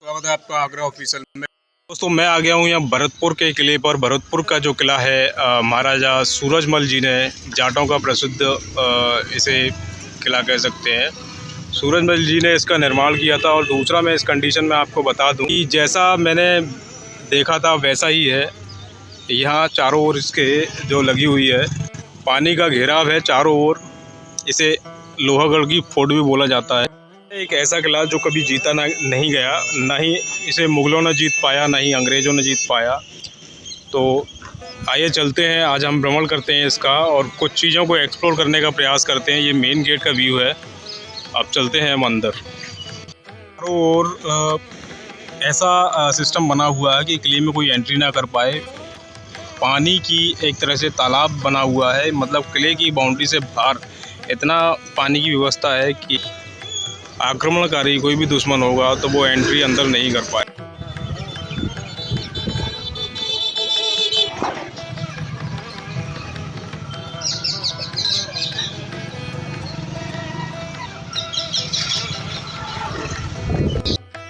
स्वागत है आपका आगरा ऑफिशियल में। दोस्तों मैं आ गया हूँ यहाँ भरतपुर के किले पर। भरतपुर का जो किला है महाराजा सूरजमल जी ने, जाटों का प्रसिद्ध इसे किला कह सकते हैं, सूरजमल जी ने इसका निर्माण किया था। और दूसरा मैं इस कंडीशन में आपको बता दूं कि जैसा मैंने देखा था वैसा ही है। यहाँ चारों ओर इसके जो लगी हुई है, पानी का घेराव है चारों ओर। इसे लोहागढ़ की फोर्ट भी बोला जाता है। एक ऐसा किला जो कभी जीता नहीं गया, ना ही इसे मुग़लों ने जीत पाया, ना ही अंग्रेज़ों ने जीत पाया। तो आइए चलते हैं, आज हम भ्रमण करते हैं इसका और कुछ चीज़ों को एक्सप्लोर करने का प्रयास करते हैं। ये मेन गेट का व्यू है। अब चलते हैं हम अंदर। और ऐसा सिस्टम बना हुआ है कि किले में कोई एंट्री ना कर पाए। पानी की एक तरह से तालाब बना हुआ है, मतलब किले की बाउंड्री से बाहर इतना पानी की व्यवस्था है कि आक्रमणकारी कोई भी दुश्मन होगा तो वो एंट्री अंदर नहीं कर पाए।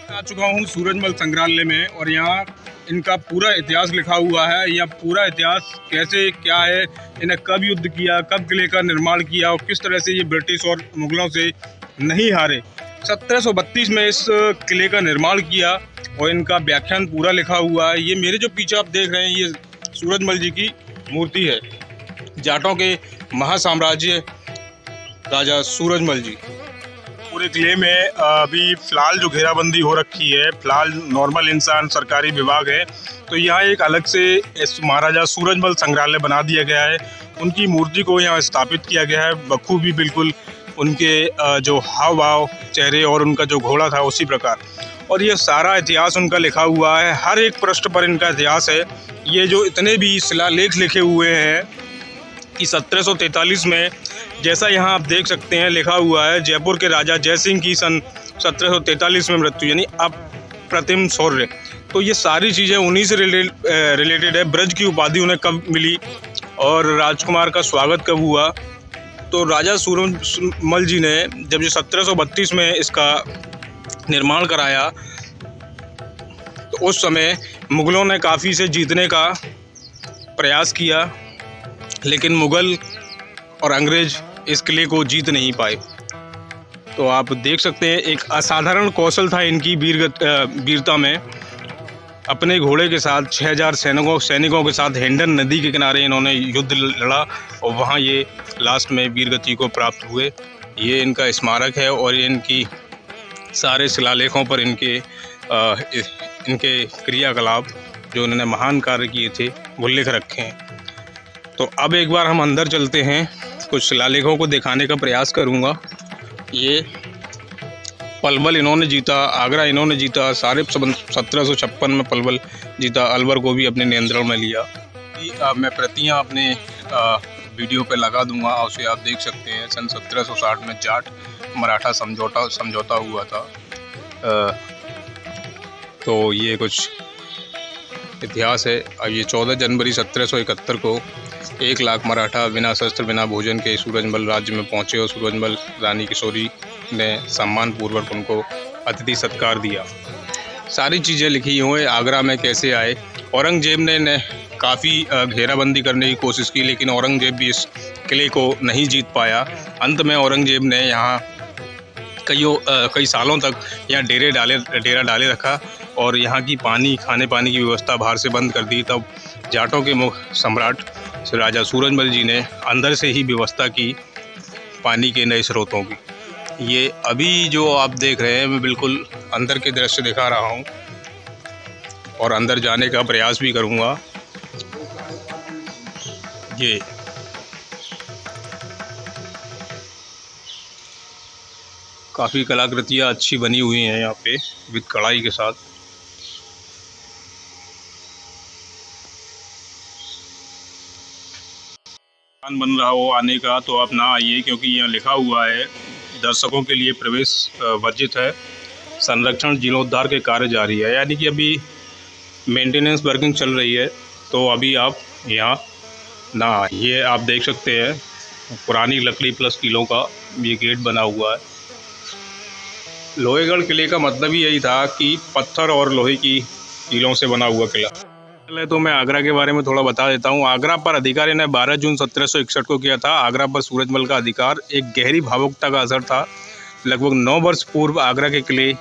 आ चुका हूँ सूरजमल संग्रहालय में और यहाँ इनका पूरा इतिहास लिखा हुआ है। यह पूरा इतिहास कैसे क्या है, इन्हें कब युद्ध किया, कब किले का निर्माण किया और किस तरह से ये ब्रिटिश और मुग़लों से नहीं हारे। 1732 में इस किले का निर्माण किया और इनका व्याख्यान पूरा लिखा हुआ है। ये मेरे जो पीछे आप देख रहे हैं, ये सूरजमल जी की मूर्ति है। जाटों के महासाम्राज्य राजा सूरजमल जी। पूरे किले में अभी फ़िलहाल जो घेराबंदी हो रखी है, फ़िलहाल नॉर्मल इंसान सरकारी विभाग है, तो यहाँ एक अलग से इस महाराजा सूरजमल संग्रहालय बना दिया गया है। उनकी मूर्ति को यहाँ स्थापित किया गया है बखूबी, बिल्कुल उनके जो हाव भाव, चेहरे और उनका जो घोड़ा था उसी प्रकार। और ये सारा इतिहास उनका लिखा हुआ है, हर एक पृष्ठ पर इनका इतिहास है। ये जो इतने भी शिलालेख लिखे हुए हैं कि 1743 में, जैसा यहाँ आप देख सकते हैं लिखा हुआ है, जयपुर के राजा जय सिंह की सन 1743 में मृत्यु, यानी अप्रतिम शौर्य। तो ये सारी चीज़ें उन्हीं से रिलेटेड है। ब्रज की उपाधि उन्हें कब मिली और राजकुमार का स्वागत कब हुआ। तो राजा सूरजमल जी ने जब ये 1732 में इसका निर्माण कराया तो उस समय मुग़लों ने काफ़ी से जीतने का प्रयास किया, लेकिन मुग़ल और अंग्रेज़ इस किले को जीत नहीं पाए। तो आप देख सकते हैं एक असाधारण कौशल था इनकी वीरता में। अपने घोड़े के साथ 6000 सैनिकों के साथ हेंडन नदी के किनारे इन्होंने युद्ध लड़ा और वहाँ ये लास्ट में वीरगति को प्राप्त हुए। ये इनका स्मारक है और इनकी सारे शिलालेखों पर इनके क्रियाकलाप जो उन्होंने महान कार्य किए थे वो लिख रखे हैं। तो अब एक बार हम अंदर चलते हैं, कुछ शिलालेखों को दिखाने का प्रयास करूँगा। ये पलवल इन्होंने जीता, आगरा इन्होंने जीता, सारे 1756 में पलवल जीता, अलवर को भी अपने नियंत्रण में लिया। मैं प्रतियां अपने वीडियो पे लगा दूंगा, उसे आप देख सकते हैं। सन 1760 में जाट मराठा समझौता हुआ था। तो ये कुछ इतिहास है। अब ये 14 जनवरी 1771 को 1 लाख मराठा बिना शस्त्र बिना भोजन के सूरजमल राज्य में पहुँचे और सूरजमल रानी किशोरी ने सम्मानपूर्वक उनको अतिथि सत्कार दिया। सारी चीज़ें लिखी हुई हैं। आगरा में कैसे आए, औरंगजेब ने काफ़ी घेराबंदी करने की कोशिश की, लेकिन औरंगजेब भी इस किले को नहीं जीत पाया। अंत में औरंगजेब ने यहाँ कई सालों तक यहाँ डेरा डाले रखा और यहाँ की खाने पानी की व्यवस्था बाहर से बंद कर दी। तब जाटों के मुख्य सम्राट राजा सूरजमल जी ने अंदर से ही व्यवस्था की पानी के नए स्रोतों की। ये अभी जो आप देख रहे हैं, मैं बिल्कुल अंदर के दृश्य दिखा रहा हूँ और अंदर जाने का प्रयास भी करूँगा। ये काफ़ी कलाकृतियाँ अच्छी बनी हुई हैं यहाँ पे विद कढ़ाई के साथ। बन रहा हो आने का तो आप ना आइए, क्योंकि यहाँ लिखा हुआ है दर्शकों के लिए प्रवेश वर्जित है। संरक्षण जीर्णोद्धार के कार्य जारी है, यानी कि अभी मेंटेनेंस वर्किंग चल रही है, तो अभी आप यहाँ ना। ये आप देख सकते हैं पुरानी लकड़ी प्लस कीलों का ये गेट बना हुआ है। लोहेगढ़ किले का मतलब ही यही था कि पत्थर और लोहे की कीलों से बना हुआ किला। पहले तो मैं आगरा के बारे में थोड़ा बता देता हूँ। आगरा पर अधिकार इन्हें 12 जून 1761 को किया था। आगरा पर सूरजमल का अधिकार एक गहरी भावुकता का असर था। लगभग 9 वर्ष पूर्व आगरा के किले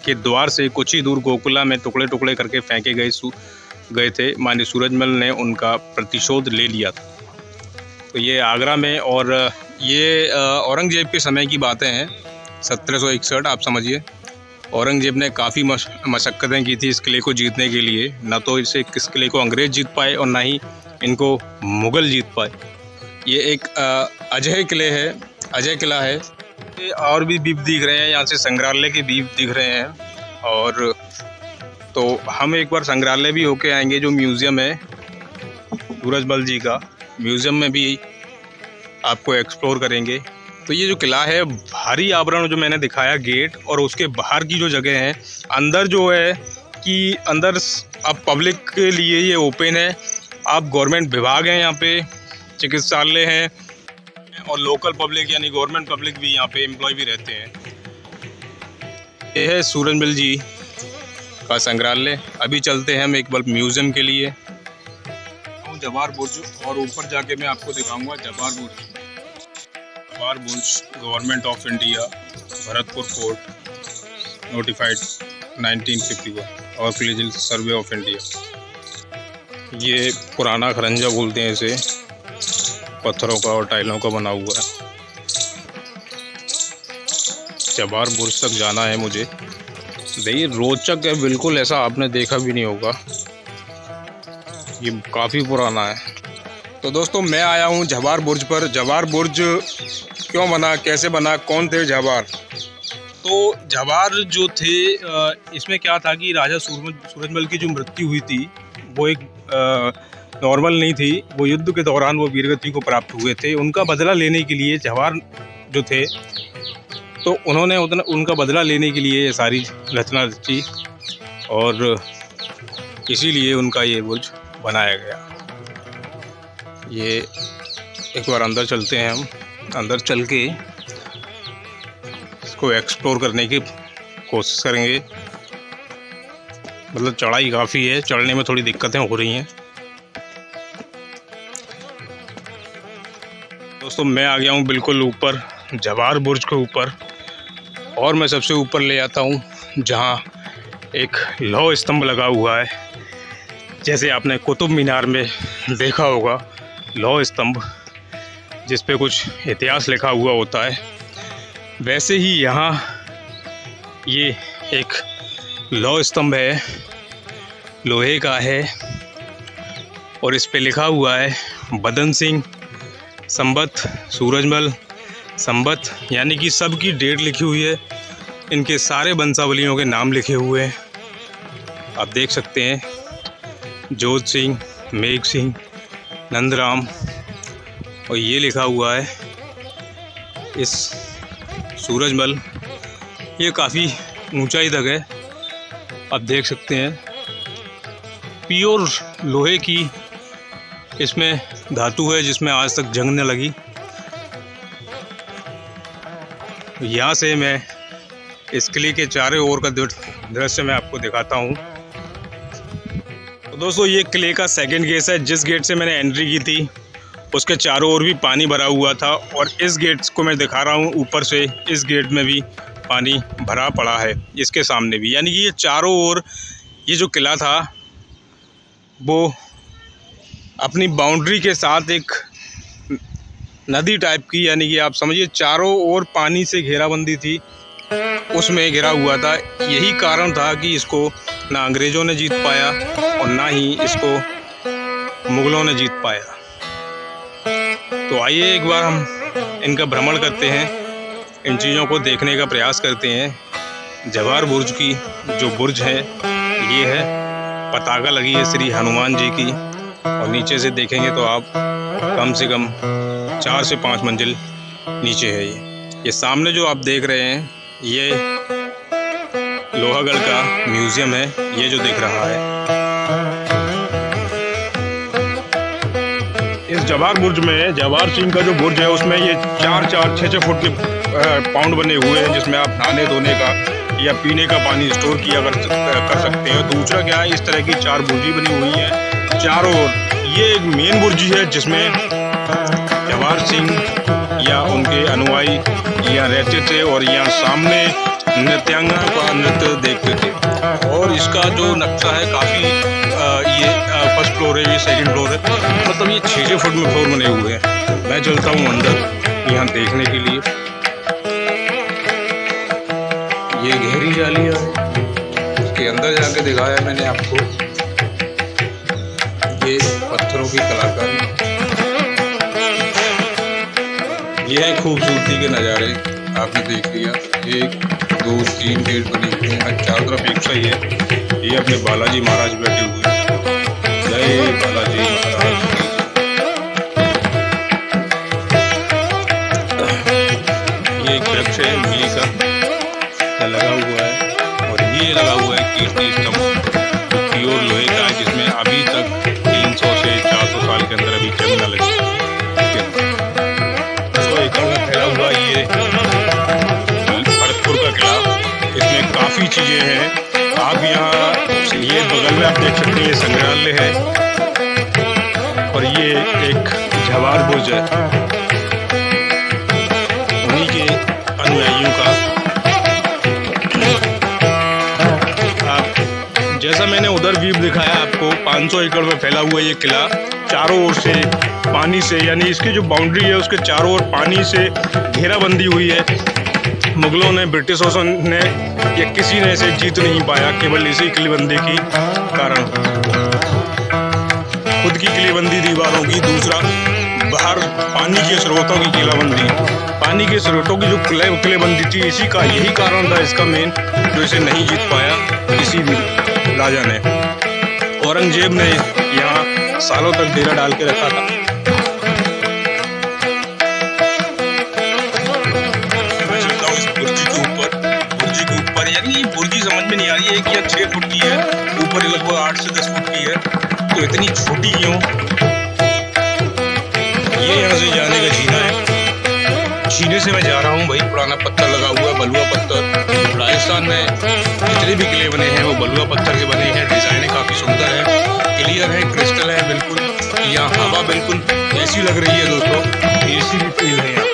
के द्वार से कुछ ही दूर गोकुला में टुकड़े टुकड़े करके फेंके गए थे। मानी सूरजमल ने उनका प्रतिशोध ले लिया था। तो ये आगरा में, और ये औरंगजेब के समय की बातें हैं, 1761। आप समझिए, औरंगजेब ने काफ़ी मशक्क़तें की थी इस किले को जीतने के लिए। ना तो इस किले को अंग्रेज़ जीत पाए और ना ही इनको मुग़ल जीत पाए। ये एक अजय किला है। और भी द्वीप दिख रहे हैं, यहाँ से संग्रहालय के द्वीप दिख रहे हैं। और तो हम एक बार संग्रहालय भी होके आएंगे, जो म्यूज़ियम है सूरजमल जी का। म्यूज़ियम में भी आपको एक्सप्लोर करेंगे। तो ये जो किला है, भारी आवरण जो मैंने दिखाया गेट, और उसके बाहर की जो जगह है, अंदर जो है कि अंदर अब पब्लिक के लिए ये ओपन है। आप गवर्नमेंट विभाग हैं यहाँ पे, चिकित्सालय हैं, और लोकल पब्लिक यानी गवर्नमेंट पब्लिक भी यहाँ पे एम्प्लॉय भी रहते हैं। ये है सूरजमल जी का संग्रहालय। अभी चलते हैं हम एक बार म्यूज़ियम के लिए। जवाहर बुर्ज, और ऊपर जाके मैं आपको दिखाऊंगा Jawahar Burj government of India, Bharatpur fort, notified 1951, और आर्कियोलॉजिकल सर्वे ऑफ इंडिया। ये पुराना खरंजा बोलते हैं इसे, पत्थरों का और टाइलों का बना हुआ है। जवाहर बुर्ज तक जाना है मुझे। देखिए, रोचक है बिल्कुल, ऐसा आपने देखा भी नहीं होगा। ये काफ़ी पुराना है। तो दोस्तों, मैं आया हूँ जवाहर बुर्ज पर। जवाहर बुर्ज क्यों बना, कैसे बना, कौन थे जवाहर? तो जवाहर जो थे, इसमें क्या था कि राजा सूरजमल की जो मृत्यु हुई थी, वो एक नॉर्मल नहीं थी। वो युद्ध के दौरान वो वीरगति को प्राप्त हुए थे। उनका बदला लेने के लिए जवाहर जो थे, तो उन्होंने उनका बदला लेने के लिए ये सारी रचना रची, और इसीलिए उनका ये बुर्ज बनाया गया। ये एक बार अंदर चलते हैं हम। अंदर चल के इसको एक्सप्लोर करने की कोशिश करेंगे। मतलब चढ़ाई काफ़ी है, चढ़ने में थोड़ी दिक्कतें हो रही हैं। दोस्तों, मैं आ गया हूँ बिल्कुल ऊपर, जवाहर बुर्ज के ऊपर, और मैं सबसे ऊपर ले आता हूँ जहाँ एक लौह स्तंभ लगा हुआ है। जैसे आपने कुतुब मीनार में देखा होगा, लौह स्तंभ जिस पे कुछ इतिहास लिखा हुआ होता है, वैसे ही यहाँ ये एक लौह स्तंभ है, लोहे का है, और इस पे लिखा हुआ है बदन सिंह संबत सूरजमल संबत, यानी कि सब की डेट लिखी हुई है। इनके सारे वंशावलियों के नाम लिखे हुए हैं, आप देख सकते हैं। जोत सिंह, मेघ सिंह, नंदराम, और ये लिखा हुआ है इस सूरजमल। ये काफ़ी ऊंचाई तक है, आप देख सकते हैं। प्योर लोहे की इसमें धातु है, जिसमें आज तक जंग न लगी। यहाँ से मैं इस किले के चारों ओर का दृश्य मैं आपको दिखाता हूँ। तो दोस्तों, ये किले का सेकंड गेट है। जिस गेट से मैंने एंट्री की थी, उसके चारों ओर भी पानी भरा हुआ था, और इस गेट को मैं दिखा रहा हूँ ऊपर से। इस गेट में भी पानी भरा पड़ा है, इसके सामने भी। यानी कि ये चारों ओर ये जो किला था, वो अपनी बाउंड्री के साथ एक नदी टाइप की, यानी कि आप समझिए चारों ओर पानी से घेराबंदी थी, उसमें घिरा हुआ था। यही कारण था कि इसको ना अंग्रेज़ों ने जीत पाया और ना ही इसको मुग़लों ने जीत पाया। तो आइए एक बार हम इनका भ्रमण करते हैं, इन चीज़ों को देखने का प्रयास करते हैं। जवाहर बुर्ज की जो बुर्ज है, ये है, पताका लगी है श्री हनुमान जी की, और नीचे से देखेंगे तो आप कम से कम 4 से 5 मंजिल नीचे है। ये सामने जो आप देख रहे हैं, ये लोहागढ़ का म्यूज़ियम है, ये जो दिख रहा है। इस जवाहर बुर्ज में, जवाहर सिंह का जो बुर्ज है, उसमें ये 4-4, 6-6 फुट के पाउंड बने हुए हैं, जिसमें आप नहाने धोने का या पीने का पानी स्टोर किया कर सकते हैं। दूसरा क्या है, इस तरह की 4 बुर्जी बनी हुई है चारों ओर। ये एक मेन बुर्जी है जिसमें जवाहर सिंह या उनके अनुयायी यहाँ रहते थे और यहाँ सामने नृत्यांगना का नृत्य देखते थे। और इसका जो नक्शा है काफ़ी ये फर्स्ट फ्लोर है, ये सेकंड फ्लोर है, मतलब ये 6-6 फुट में फ्लोर बने हुए हैं। मैं चलता हूँ अंदर यहाँ देखने के लिए। ये गहरी जालियाँ है, उसके अंदर जाके दिखाया मैंने आपको। ये पत्थरों की कलाकारी, ये है खूबसूरती के नज़ारे आपने देख लिया। 1 2 3 गेट बने हुए हैं, चारों तरफ एक सा ही है। ये अपने बालाजी महाराज बैठे हुए हैं। जय बालाजी महाराज। ये एक वृक्ष है इमली का लगा हुआ है और ये लगा हुआ है कीर्ति स्तंभ, प्योर लोहे का है, जिसमें अभी तक 300 से 400 साल के अंदर अभी जंग न लगी। 100 एकड़ में फैला हुआ ये भरतपुर का किला, इसमें काफ़ी चीज़ें हैं। आप यहाँ ये बगल में आप देख सकते हैं, ये संग्रहालय है और ये एक जवाहर बुर्ज है, उन्हीं के अनुयायियों का। आप जैसा मैंने उधर व्यू दिखाया आपको, 500 एकड़ में फैला हुआ ये किला चारों ओर से पानी से, यानी इसकी जो बाउंड्री है उसके चारों ओर पानी से घेराबंदी हुई है। मुगलों ने, ब्रिटिशों ने या किसी ने इसे जीत नहीं पाया, केवल इसी किलेबंदी की कारण। खुद की किलेबंदी दीवारों की, दूसरा बाहर पानी के स्रोतों की किलेबंदी, पानी के स्रोतों की जो किलेबंदी थी, इसी का यही कारण था इसका मेन, जो इसे नहीं जीत पाया किसी भी राजा ने। औरंगजेब ने यहाँ सालों तक डेरा डाल के रखा था। यानी बुर्जी समझ में नहीं आ रही है कि 6 फुट की है, ऊपर लगभग 8 से 10 फुट की है, तो इतनी छोटी क्यों? ये यहाँ से जाने का जीना है। जीने से मैं जा रहा हूँ भाई, पुराना पत्थर लगा हुआ है, बलुआ पत्थर। राजस्थान में जितने भी किले बने हैं वो बलुआ पत्थर के बने हैं। डिजाइनें काफ़ी सुंदर है, क्लियर है, क्रिस्टल है बिल्कुल। यहाँ हवा बिल्कुल ऐसी लग रही है दोस्तों, एसी भी फील है यहाँ।